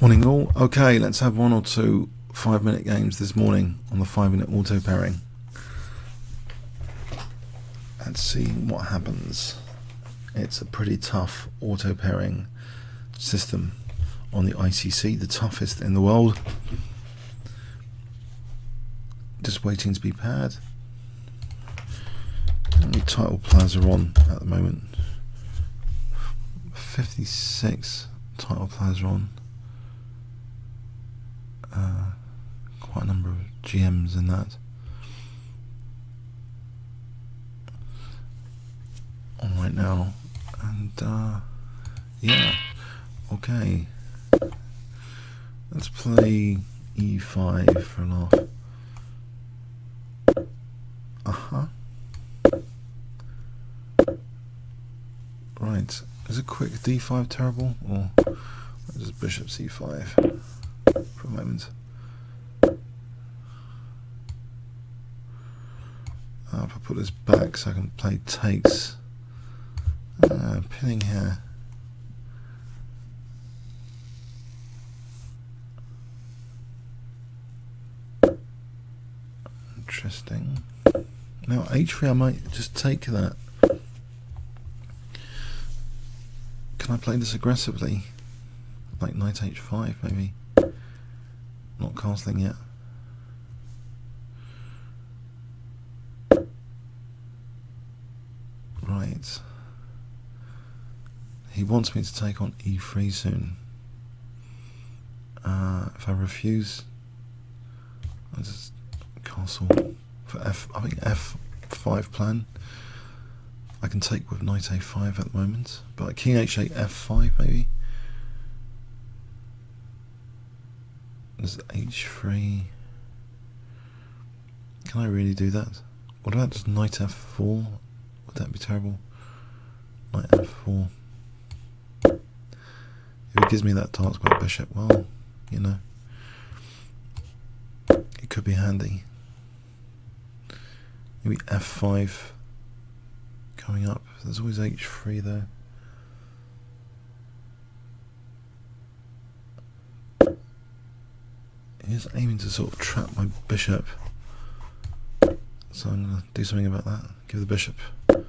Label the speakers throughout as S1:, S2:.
S1: Morning all. Okay, let's have one or two 5-minute games this morning on the 5-minute auto pairing. Let's see what happens. It's a pretty tough auto pairing system on the ICC, the toughest in the world. Just waiting to be paired. How many title players are on at the moment? 56 title players are on. Quite a number of GMs in that. On right now, and yeah, okay. Let's play E5 for a laugh. Right, is a quick D5 terrible, or is Bishop C5 for a moment? If I put this back so I can play takes, pinning here. Interesting. Now H3, I might just take that. Can I play this aggressively? Like knight H5 maybe? Not castling yet. Right. He wants me to take on E3 soon. If I refuse, I'll just castle for F. I think F5 plan. I can take with knight A5 at the moment, but king H8 F5 maybe. There's H3. Can I really do that? What about just knight F4? Would that be terrible? Knight F4. If it gives me that task by bishop, well, you know, it could be handy. Maybe F5 coming up. There's always H3 though. He's aiming to sort of trap my bishop, so I'm going to do something about that. Give the bishop an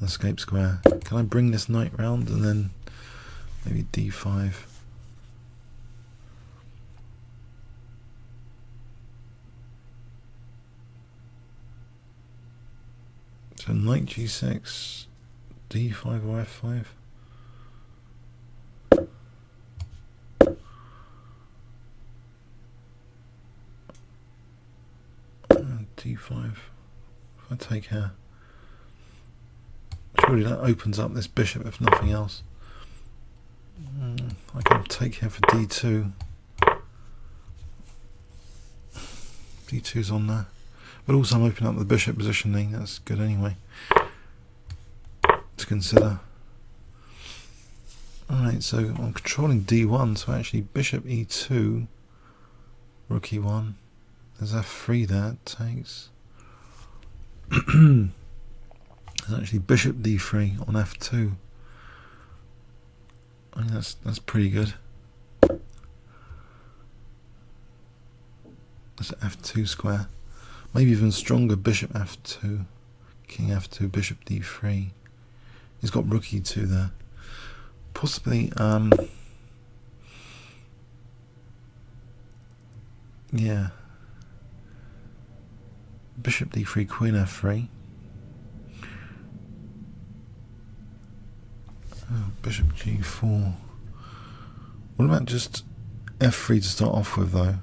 S1: escape square. Can I bring this knight round and then maybe D5? So knight G6, D5 or F5? D5. If I take here, surely that opens up this bishop if nothing else. I can take here for D2. D2's on there, but also I'm opening up the bishop positioning. That's good anyway to consider. Alright, so I'm controlling D1, so actually bishop E2, rook E1. There's F3 there, takes. There's actually bishop D3 on F2. I mean, that's pretty good. That's F2 square. Maybe even stronger, bishop F2, king F2, bishop D3. He's got rook E2 there. Possibly, yeah. Bishop D3, queen F3. Oh, bishop G4. What about just F3 to start off with though?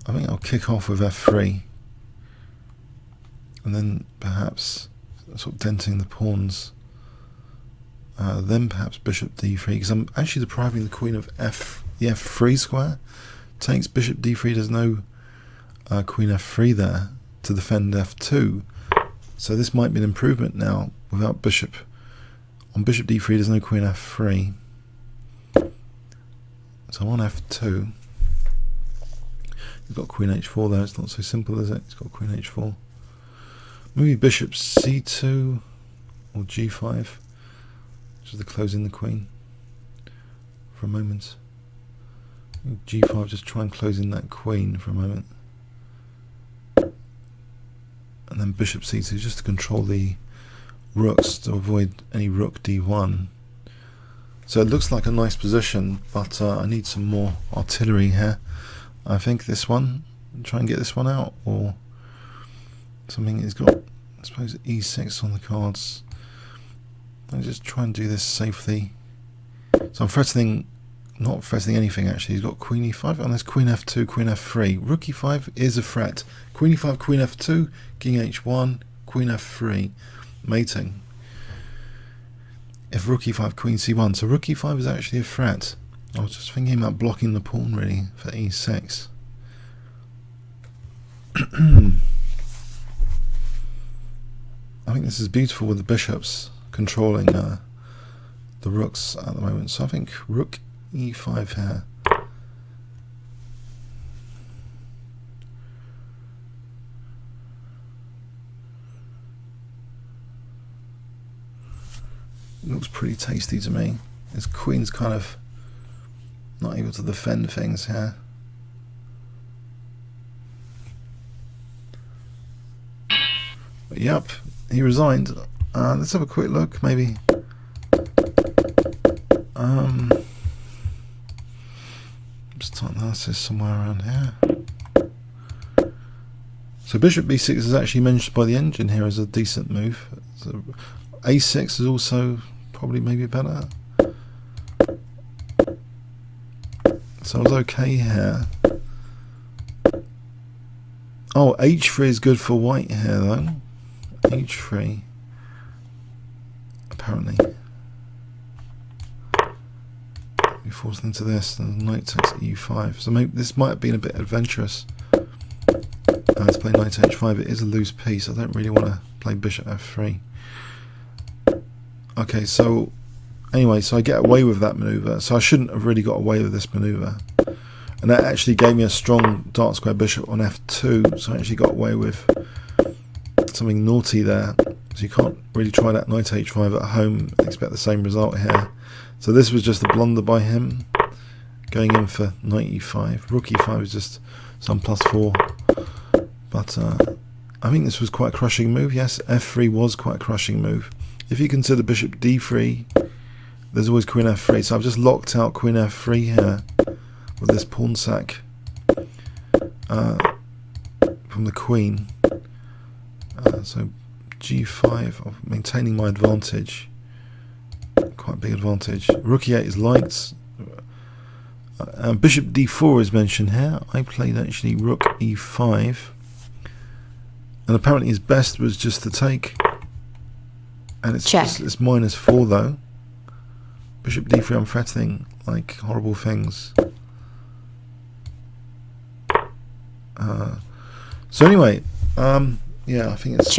S1: I think I'll kick off with F3. And then perhaps sort of denting the pawns. Then perhaps bishop D3, because I'm actually depriving the queen of the F3 square. Takes bishop D3, there's no queen F3 there to defend F2, so this might be an improvement now without bishop. On bishop D3 there's no queen F3, so on F2 he's got queen H4 there. It's not so simple, is it? He's got queen H4. Maybe bishop C2 or G5, which is the closing the queen for a moment. G5, just try and close in that queen for a moment. And then bishop c2 just to control the rooks to avoid any rook d1. So it looks like a nice position, but I need some more artillery here. I think this one, try and get this one out, or something. He's got, I suppose, e6 on the cards. I'll just try and do this safely. So I'm threatening, not threatening anything actually. He's got queen e5, and there's queen f2, queen f3. Rook e5 is a threat. Queen e5, queen f2, king h1, queen f3, mating. If rook e5, queen c1, so rook e5 is actually a threat. I was just thinking about blocking the pawn really for e6. I think this is beautiful with the bishops controlling the rooks at the moment. So I think rook e5 here. Looks pretty tasty to me. His queen's kind of not able to defend things here. But yep, he resigned. Let's have a quick look, maybe. Just type analysis somewhere around here. So bishop b6 is actually mentioned by the engine here as a decent move. So a6 is also probably maybe better. So I was okay here. Oh, h3 is good for white here though. h3 apparently. We forced into this, and knight takes e5. So maybe this might have been a bit adventurous to play knight h5. It is a loose piece. I don't really want to play bishop f3. Okay, so anyway, so I get away with that maneuver. So I shouldn't have really got away with this maneuver. And that actually gave me a strong dark square bishop on f2. So I actually got away with something naughty there. So you can't really try that knight h5 at home and expect the same result here. So this was just a blunder by him, going in for knight e5. Rook e5 is just some +4. But I think this was quite a crushing move. Yes, f3 was quite a crushing move. If you consider bishop d3, there's always queen f3. So I've just locked out queen f3 here with this pawn sack from the queen. So g5, I'm maintaining my advantage. Quite a big advantage. Rook e8 is liked. Bishop d4 is mentioned here. I played actually rook e5. And apparently his best was just to take. And it's -4 though. Bishop d3, I'm threatening like horrible things. So anyway, yeah, I think it's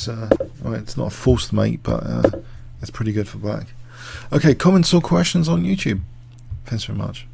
S1: well, it's not a forced mate, but it's pretty good for black. Okay, comments or questions on YouTube? Thanks very much.